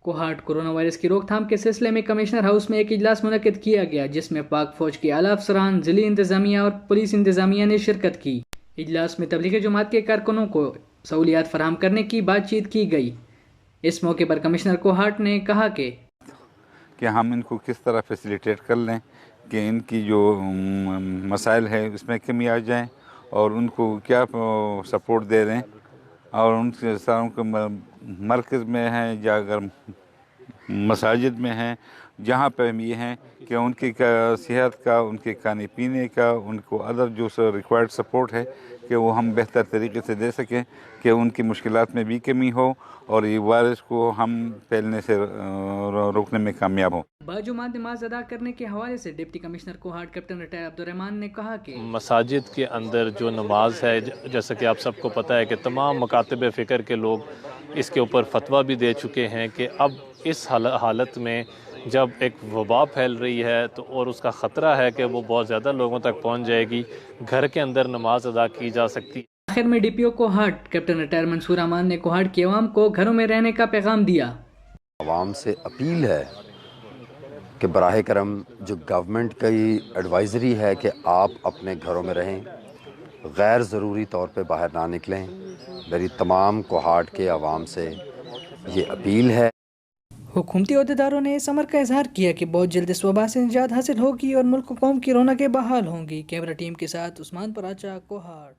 Kohat corona virus کی روک تھام کے سلسلے میں کمشنر ہاؤس میں ایک اجلاس منعقد کیا گیا، جس میں پاک فوج کے اعلیٰ افسران، ضلعی انتظامیہ اور پولیس انتظامیہ نے شرکت کی۔ اجلاس میں تبلیغی جماعت کے کارکنوں کو سہولیات فراہم کرنے کی بات چیت کی گئی۔ اس موقع پر کمشنر کوہاٹ نے کہا کہ ہم ان کو کس طرح فیسیلیٹیٹ کر لیں کہ ان کی جو مسائل ہے اس میں کمی آ جائیں، اور ان کو کیا سپورٹ دے رہے ہیں، اور ان کے ساروں کو مرکز میں ہیں یا اگر مساجد میں ہیں، جہاں پہ ہم یہ ہیں کہ ان کی صحت کا، ان کے کھانے پینے کا، ان کو ادر جو ریکوائرڈ سپورٹ ہے کہ وہ ہم بہتر طریقے سے دے سکیں کہ ان کی مشکلات میں بھی کمی ہو اور یہ وائرس کو ہم پھیلنے سے روکنے میں کامیاب ہوں۔ باجماعت نماز ادا کرنے کے حوالے سے deputy commissioner Kohat captain retired Abdul Rahman نے کہا کہ مساجد کے اندر جو نماز ہے، جیسا کہ آپ سب کو پتہ ہے کہ تمام مکاتب فکر کے لوگ اس کے اوپر فتویٰ بھی دے چکے ہیں کہ اب اس حالت میں جب ایک وبا پھیل رہی ہے تو اور اس کا خطرہ ہے کہ وہ بہت زیادہ لوگوں تک پہنچ جائے گی، گھر کے اندر نماز ادا کی جا سکتی۔ آخر میں ڈی پی او کوہاٹ کیپٹن ریٹائر منصور امان نے کوہاٹ کی عوام کو گھروں میں رہنے کا پیغام دیا۔ عوام سے اپیل ہے کہ براہ کرم جو گورنمنٹ کی ایڈوائزری ہے کہ آپ اپنے گھروں میں رہیں، غیر ضروری طور پہ باہر نہ نکلیں، میری تمام کوہاٹ کے عوام سے یہ اپیل ہے۔ حکومتی عہدیداروں نے اس امر کا اظہار کیا کہ بہت جلد اس وبا سے نجات حاصل ہوگی اور ملک و قوم کی رونقیں بحال ہوں گی۔ کیمرہ ٹیم کے ساتھ عثمان پراچا، کوہاٹ۔